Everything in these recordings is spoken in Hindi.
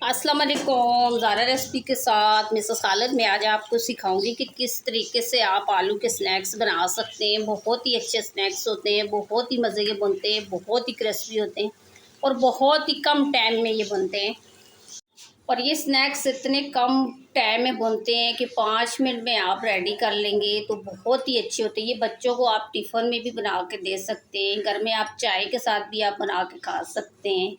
अस्सलाम वालेकुम। ज़ारा रेसिपी के साथ मिसेस खालिद मैं आज आपको सिखाऊंगी कि किस तरीके से आप आलू के स्नैक्स बना सकते हैं। बहुत ही अच्छे स्नैक्स होते हैं, बहुत ही मज़े के बनते हैं, बहुत ही क्रिस्पी होते हैं और बहुत ही कम टाइम में ये बनते हैं। और ये स्नैक्स इतने कम टाइम में बनते हैं कि 5 मिनट में आप रेडी कर लेंगे, तो बहुत ही अच्छे होते हैं। ये बच्चों को आप टिफ़िन में भी बना के दे सकते हैं, घर में आप चाय के साथ भी आप बना के खा सकते हैं।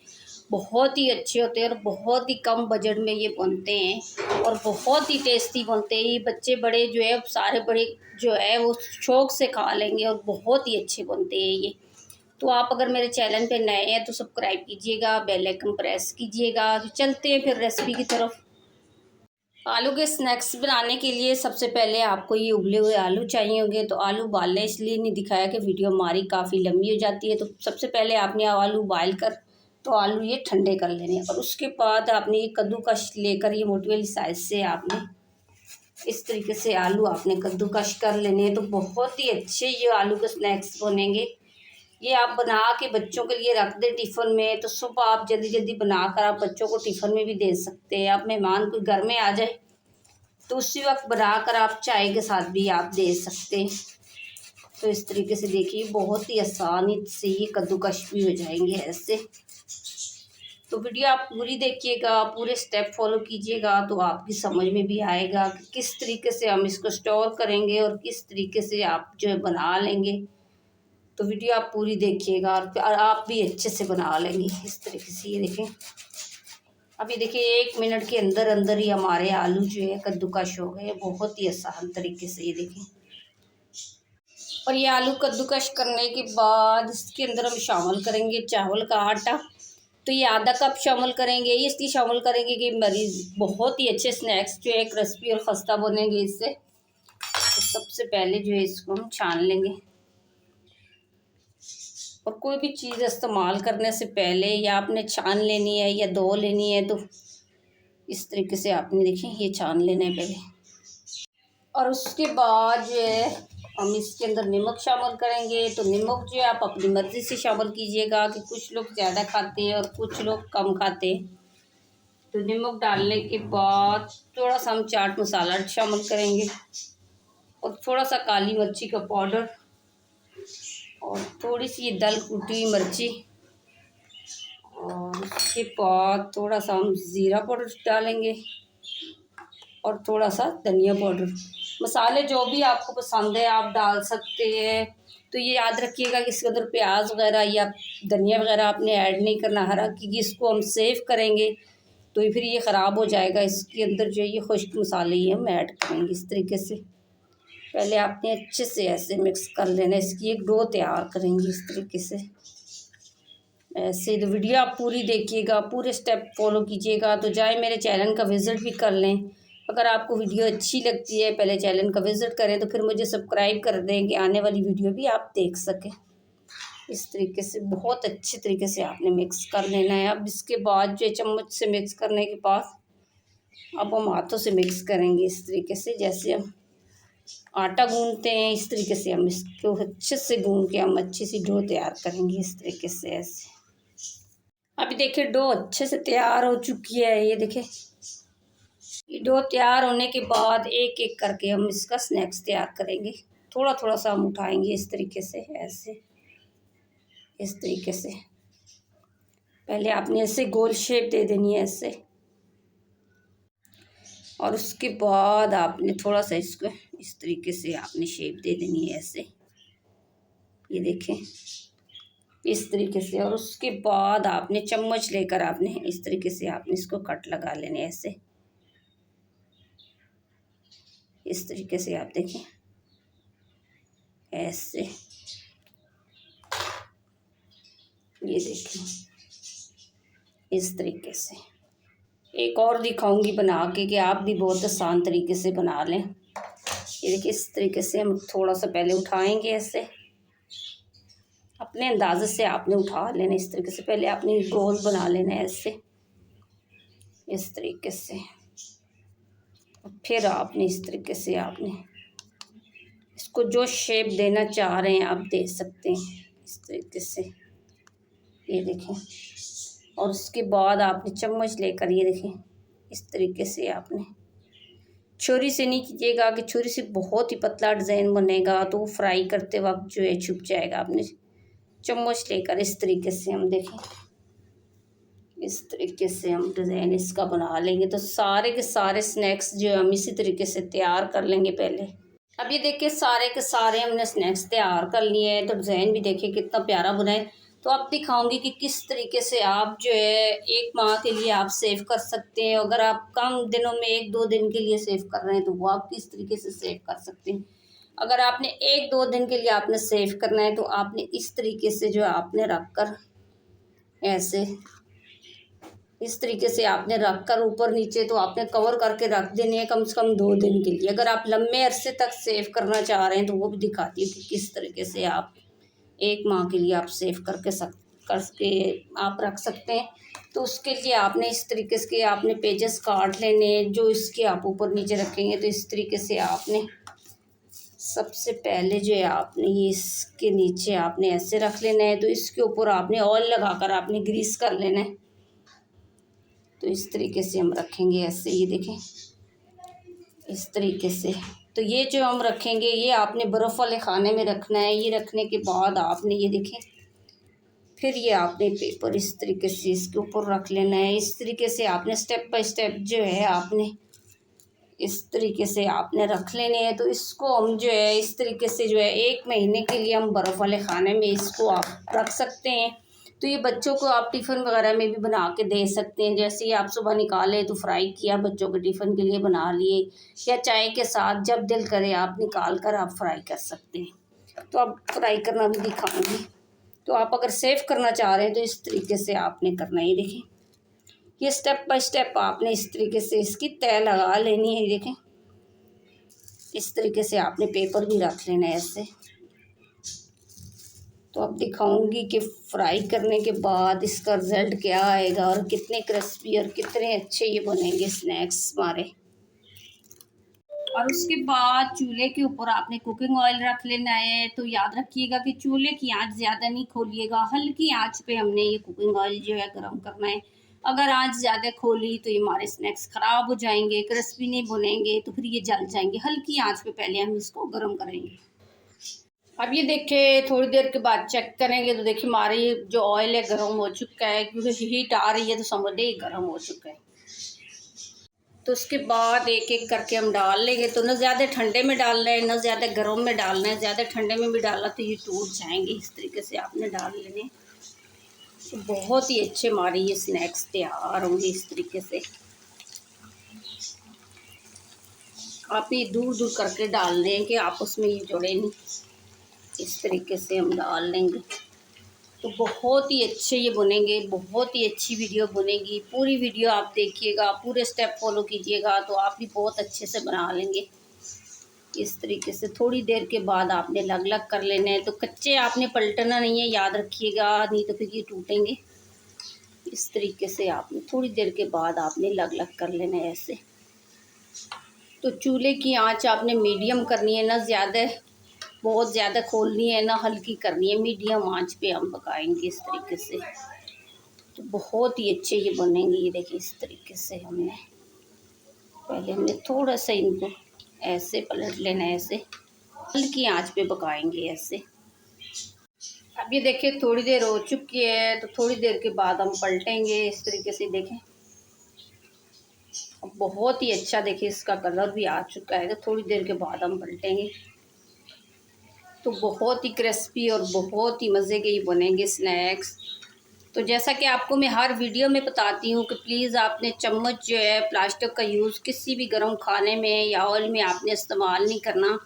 बहुत ही अच्छे होते हैं और बहुत ही कम बजट में ये बनते हैं और बहुत ही टेस्टी बनते हैं। ये बच्चे बड़े जो है सारे बड़े जो है वो शौक़ से खा लेंगे और बहुत ही अच्छे बनते हैं ये। तो आप अगर मेरे चैनल पे नए हैं तो सब्सक्राइब कीजिएगा, बेल आइकन प्रेस कीजिएगा। तो चलते हैं फिर रेसिपी की तरफ। आलू के स्नैक्स बनाने के लिए सबसे पहले आपको ये उबले हुए आलू चाहिए होंगे। तो आलू उबालने इसलिए नहीं दिखाया कि वीडियो हमारी काफ़ी लंबी हो जाती है। तो सबसे पहले आपने आलू उबाल कर तो आलू ये ठंडे कर लेने और उसके बाद आपने ये कद्दूकश लेकर ये मोटी वाली साइज़ से आपने इस तरीके से आलू आपने कद्दूकश कर लेने हैं। तो बहुत ही अच्छे ये आलू के स्नैक्स बनेंगे। ये आप बना के बच्चों के लिए रख दें टिफ़िन में, तो सुबह आप जल्दी जल्दी बनाकर आप बच्चों को टिफ़िन में भी दे सकते हैं। आप मेहमान कोई घर में आ जाए तो उसी वक्त बनाकर आप चाय के साथ भी आप दे सकते हैं। तो इस तरीके से देखिए बहुत ही आसानी से ये कद्दूकश भी हो जाएंगे ऐसे। तो वीडियो आप पूरी देखिएगा, पूरे स्टेप फॉलो कीजिएगा, तो आपकी समझ में भी आएगा कि किस तरीके से हम इसको स्टोर करेंगे और किस तरीके से आप जो है बना लेंगे। तो वीडियो आप पूरी देखिएगा और आप भी अच्छे से बना लेंगे इस तरीके से। ये देखें, अभी देखिए 1 मिनट के अंदर अंदर ही हमारे आलू जो है कद्दूकश हो गए, बहुत ही आसान तरीके से। ये देखें, और ये आलू कद्दूकश करने के बाद इसके अंदर हम शामिल करेंगे चावल का आटा। तो ये आधा कप शामिल करेंगे, ये इसलिए शामिल करेंगे कि मरीज़ बहुत ही अच्छे स्नैक्स जो है क्रिस्पी और खस्ता बनेंगे इससे। तो सबसे पहले जो है इसको हम छान लेंगे। और कोई भी चीज़ इस्तेमाल करने से पहले या आपने छान लेनी है या धो लेनी है, तो इस तरीके से आपने देखिए ये छान लेना है पहले। और उसके बाद जो है हम इसके अंदर नमक शामिल करेंगे। तो नमक जो है आप अपनी मर्ज़ी से शामिल कीजिएगा कि कुछ लोग ज़्यादा खाते हैं और कुछ लोग कम खाते हैं। तो नमक डालने के बाद थोड़ा सा हम चाट मसाला शामिल करेंगे और थोड़ा सा काली मिर्ची का पाउडर और थोड़ी सी दाल कुटी मिर्ची, और उसके बाद थोड़ा सा हम ज़ीरा पाउडर डालेंगे और थोड़ा सा धनिया पाउडर। मसाले जो भी आपको पसंद है आप डाल सकते हैं। तो ये याद रखिएगा कि इसके अंदर प्याज वगैरह या धनिया वगैरह आपने ऐड नहीं करना हरा, क्योंकि इसको हम सेव करेंगे तो फिर ये ख़राब हो जाएगा। इसके अंदर जो ये खुश्क मसाले ही हम ऐड करेंगे इस तरीके से। पहले आपने अच्छे से ऐसे मिक्स कर लेना, इसकी एक डो तैयार करेंगे इस तरीके से ऐसे। तो वीडियो आप पूरी देखिएगा, पूरे स्टेप फॉलो कीजिएगा। तो जाए मेरे चैनल का विज़िट भी कर लें। अगर आपको वीडियो अच्छी लगती है पहले चैनल का विज़िट करें, तो फिर मुझे सब्सक्राइब कर दें कि आने वाली वीडियो भी आप देख सकें। इस तरीके से बहुत अच्छे तरीके से आपने मिक्स कर लेना है। अब इसके बाद जो चम्मच से मिक्स करने के बाद अब हम हाथों से मिक्स करेंगे इस तरीके से, जैसे हम आटा गूंदते हैं इस तरीके से हम इसको अच्छे से गूंद के हम अच्छी सी डो तैयार करेंगे इस तरीके से ऐसे। अभी देखिए डो अच्छे से तैयार हो चुकी है। ये देखिए ये डो तैयार होने के बाद एक एक करके हम इसका स्नैक्स तैयार करेंगे। थोड़ा थोड़ा सा हम उठाएंगे इस तरीके से ऐसे, इस तरीके से। पहले आपने ऐसे गोल शेप दे देनी है ऐसे, और उसके बाद आपने थोड़ा सा इसको इस तरीके से आपने शेप दे देनी है ऐसे। ये देखें इस तरीके से। और उसके बाद आपने चम्मच लेकर आपने इस तरीके से आपने इसको कट लगा लेने ऐसे, इस तरीके से आप देखें ऐसे। ये देखें इस तरीके से। एक और दिखाऊंगी बना के कि आप भी बहुत आसान तरीके से बना लें। ये देखिए इस तरीके से हम थोड़ा सा पहले उठाएंगे ऐसे, अपने अंदाजे से आपने उठा लेना इस तरीके से। पहले आपने गोल बना लेना है ऐसे, इस तरीके से। फिर आपने इस तरीके से आपने इसको जो शेप देना चाह रहे हैं आप दे सकते हैं इस तरीके से। ये देखें और उसके बाद आपने चम्मच लेकर ये देखें इस तरीके से आपने छुरी से नहीं कीजिएगा कि छुरी से बहुत ही पतला डिज़ाइन बनेगा तो वो फ्राई करते वक्त जो है छुप जाएगा। आपने चम्मच लेकर इस तरीके से हम देखें इस तरीके से हम डिज़ाइन इसका बना लेंगे तो सारे के सारे स्नैक्स जो हम इसी तरीके से तैयार कर लेंगे पहले। अब ये देखिए सारे के सारे हमने स्नैक्स तैयार कर लिए हैं तो डिज़ाइन भी देखिए कितना प्यारा बना है। तो आप दिखाऊंगी कि किस तरीके से आप जो है 1 माह के लिए आप सेव कर सकते हैं। अगर आप कम दिनों में 1-2 दिन के लिए सेव कर रहे हैं तो वो आप किस तरीके से सेव कर सकते हैं। अगर आपने 1-2 दिन के लिए आपने सेव करना है तो आपने इस तरीके से जो आपने रख कर ऐसे इस तरीके से आपने रख कर ऊपर नीचे तो आपने कवर करके रख देने हैं कम से कम 2 दिन के लिए। अगर आप लंबे अरसे तक सेव करना चाह रहे हैं तो वो भी दिखाती हूँ कि किस तरीके से आप 1 माह के लिए आप सेव करके आप रख सकते हैं। तो उसके लिए आपने इस तरीके से आपने पेजेस काट लेने हैं जो इसके आप ऊपर नीचे रखेंगे। तो इस तरीके से आपने सबसे पहले जो है आपने ये इसके नीचे आपने ऐसे रख लेना है। तो इसके ऊपर आपने ऑयल लगाकर आपने ग्रीस कर लेना है। तो इस तरीके से हम रखेंगे ऐसे, ये देखें इस तरीके से। तो ये जो हम रखेंगे ये आपने बर्फ़ वाले खाने में रखना है। ये रखने के बाद आपने ये देखें फिर ये आपने पेपर इस तरीके से इसके ऊपर रख लेना है। इस तरीके से आपने स्टेप बाय स्टेप जो है आपने इस तरीके से आपने रख लेने हैं। तो इसको हम जो है इस तरीके से जो है 1 महीने के लिए हम बर्फ़ वाले खाने में इसको आप रख सकते हैं। तो ये बच्चों को आप टिफ़िन वगैरह में भी बना के दे सकते हैं। जैसे ही आप सुबह निकाले तो फ्राई किया बच्चों के टिफ़िन के लिए बना लिए, या चाय के साथ जब दिल करे आप निकाल कर आप फ्राई कर सकते हैं। तो अब फ्राई करना भी दिखाऊंगी। तो आप अगर सेव करना चाह रहे हैं तो इस तरीके से आपने करना है। ये देखें ये स्टेप बाय स्टेप आपने इस तरीके से इसकी तय लगा लेनी है। ये देखें इस तरीके से आपने पेपर भी रख लेना है ऐसे। तो अब दिखाऊंगी कि फ्राई करने के बाद इसका रिज़ल्ट क्या आएगा और कितने क्रिस्पी और कितने अच्छे ये बनेंगे स्नैक्स हमारे। और उसके बाद चूल्हे के ऊपर आपने कुकिंग ऑयल रख लेना है। तो याद रखिएगा कि चूल्हे की आंच ज़्यादा नहीं खोलिएगा, हल्की आंच पे हमने ये कुकिंग ऑयल जो है गर्म करना है। अगर आंच ज़्यादा खोली तो ये हमारे स्नैक्स ख़राब हो जाएंगे, क्रिस्पी नहीं बनेंगे, तो फिर ये जल जाएंगे। हल्की आंच पे पहले हम इसको गर्म करेंगे। अब ये देखिए थोड़ी देर के बाद चेक करेंगे तो देखिए हमारी जो ऑयल है गर्म हो चुका है, क्योंकि हीट आ रही है तो समझ लीजिए गर्म हो चुका है। तो उसके बाद एक एक करके हम डाल लेंगे। तो ना ज़्यादा ठंडे में डालना है ना ज़्यादा गर्म में डालना है। ज़्यादा ठंडे में भी डाला तो ये टूट जाएंगे। इस तरीके से आपने डाल लेने। तो बहुत ही अच्छे हमारे ये स्नैक्स तैयार होंगे इस तरीके से। आप ये दूर दूर करके डाल दें कि आपस में ये जुड़े नहीं। इस तरीके से हम डाल लेंगे तो बहुत ही अच्छे ये बनेंगे, बहुत ही अच्छी वीडियो बनेगी। पूरी वीडियो आप देखिएगा, पूरे स्टेप फॉलो कीजिएगा तो आप भी बहुत अच्छे से बना लेंगे। इस तरीके से थोड़ी देर के बाद आपने अलग अलग कर लेने हैं। तो कच्चे आपने पलटना नहीं है, याद रखिएगा, नहीं तो फिर ये टूटेंगे। इस तरीके से आपने थोड़ी देर के बाद आपने अलग अलग कर लेना है ऐसे। तो चूल्हे की आंच आपने मीडियम करनी है, ना ज़्यादा बहुत ज़्यादा खोलनी है ना हल्की करनी है। मीडियम आंच पे हम पकाएंगे इस तरीके से। तो बहुत ही अच्छे ये बनेंगे। ये देखिए इस तरीके से पहले हमने थोड़ा सा इनको ऐसे पलट लेना है, ऐसे हल्की आंच पे पकाएंगे ऐसे। अब ये देखिए थोड़ी देर हो चुकी है तो थोड़ी देर के बाद हम पलटेंगे इस तरीके से। देखें अब बहुत ही अच्छा देखिए इसका कलर भी आ चुका है। तो थोड़ी देर के बाद हम पलटेंगे तो बहुत ही क्रिस्पी और बहुत ही मज़े के ये बनेंगे स्नैक्स। तो जैसा कि आपको मैं हर वीडियो में बताती हूँ कि प्लीज़ आपने चम्मच जो है प्लास्टिक का यूज़ किसी भी गर्म खाने में या ऑयल में आपने इस्तेमाल नहीं करना,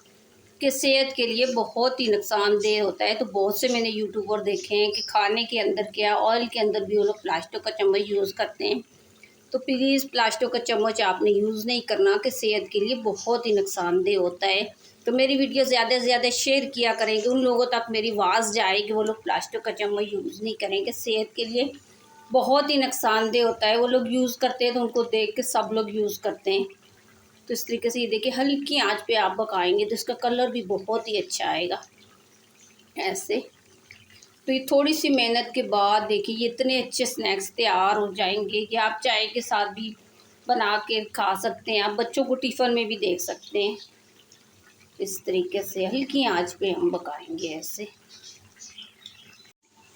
कि सेहत के लिए बहुत ही नुकसानदेह होता है। तो बहुत से मैंने यूट्यूबर देखे हैं कि खाने के अंदर क्या ऑयल के अंदर भी वो लोग प्लास्टिक का चम्मच यूज़ करते हैं। तो प्लीज़ प्लास्टिक का चम्मच आपने यूज़ नहीं करना, कि सेहत के लिए बहुत ही नुकसानदेह होता है। तो मेरी वीडियो ज़्यादा से ज़्यादा शेयर किया करेंगे, उन लोगों तक मेरी आवाज़ जाए कि वो लोग प्लास्टिक का चम्मच यूज़ नहीं करेंगे। सेहत के लिए बहुत ही नुकसानदेह होता है। वो लोग यूज़ करते हैं तो उनको देख के सब लोग यूज़ करते हैं। तो इस तरीके से ये देखिए हल्की आंच पे आप पकाएंगे तो इसका कलर भी बहुत ही अच्छा आएगा ऐसे। तो ये थोड़ी सी मेहनत के बाद देखिए ये इतने अच्छे स्नैक्स तैयार हो जाएंगे कि आप चाय के साथ भी बना के खा सकते हैं। आप बच्चों को टिफ़िन में भी दे सकते हैं। इस तरीके से हल्की आंच पे हम पकाएंगे ऐसे।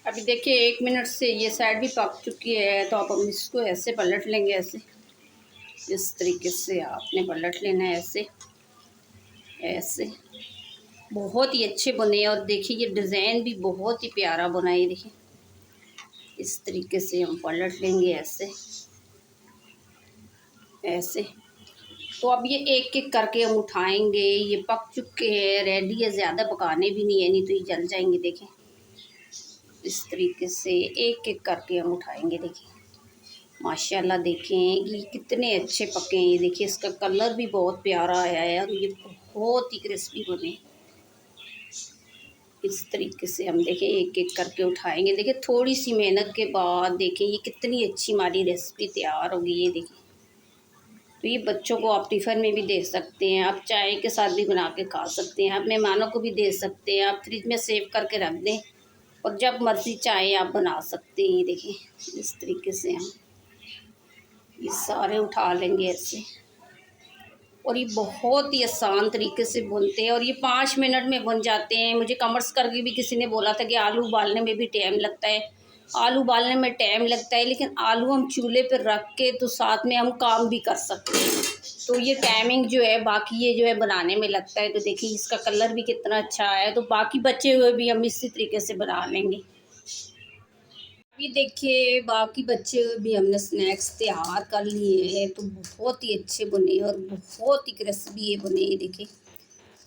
अभी देखिए 1 मिनट से ये साइड भी पक चुकी है, तो आप हम इसको ऐसे पलट लेंगे ऐसे। इस तरीके से आपने पलट लेना है ऐसे ऐसे। बहुत ही अच्छे बने और देखिए ये डिज़ाइन भी बहुत ही प्यारा बना है। देखिए इस तरीके से हम पलट लेंगे ऐसे ऐसे। तो अब ये एक एक करके हम उठाएंगे। ये पक चुके हैं, रेडी है, ज़्यादा पकाने भी नहीं है, नहीं तो ये जल जाएंगे। देखें इस तरीके से एक एक करके हम उठाएंगे। देखिए माशाल्लाह, देखें ये कितने अच्छे पके हैं। ये देखिए इसका कलर भी बहुत प्यारा आया है और ये बहुत ही क्रिस्पी बने। इस तरीके से हम देखें एक एक करके उठाएंगे। देखिए थोड़ी सी मेहनत के बाद देखें ये कितनी अच्छी हमारी रेसिपी तैयार होगी। ये देखिए, तो ये बच्चों को आप टिफ़िन में भी दे सकते हैं, आप चाय के साथ भी बना के खा सकते हैं, आप मेहमानों को भी दे सकते हैं, आप फ्रिज में सेव करके रख दें और जब मर्ज़ी चाहे आप बना सकते हैं। ये देखिए इस तरीके से हम ये सारे उठा लेंगे ऐसे। और ये बहुत ही आसान तरीके से बनते हैं और ये 5 मिनट में बन जाते हैं। मुझे कमेंट्स करके भी किसी ने बोला था कि आलू उबालने में भी टाइम लगता है। आलू उबालने में टाइम लगता है, लेकिन आलू हम चूल्हे पर रख के तो साथ में हम काम भी कर सकते हैं। तो ये टाइमिंग जो है बाकी ये जो है बनाने में लगता है। तो देखिए इसका कलर भी कितना अच्छा आया है। तो बाकी बचे हुए भी हम इसी तरीके से बना लेंगे। अभी देखिए बाकी बच्चे भी हमने स्नैक्स तैयार कर लिए हैं, तो बहुत ही अच्छे बने और बहुत ही क्रिस्पी ये बने। ये देखिए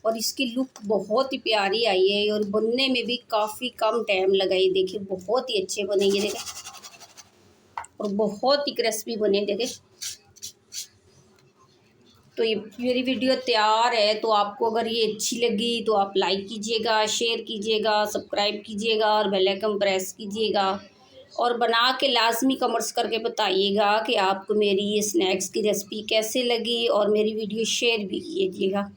और इसकी लुक बहुत ही प्यारी आई है और बनने में भी काफ़ी कम टाइम लगा। ये देखिए बहुत ही अच्छे बने। ये देखें और बहुत ही क्रिस्पी बने। देखें तो ये मेरी वीडियो तैयार है। तो आपको अगर ये अच्छी लगी तो आप लाइक कीजिएगा, शेयर कीजिएगा, सब्सक्राइब कीजिएगा और बेल आइकन प्रेस कीजिएगा और बना के लाजमी कमेंट्स करके बताइएगा कि आपको मेरी ये स्नैक्स की रेसिपी कैसे लगी और मेरी वीडियो शेयर भी कीजिएगा।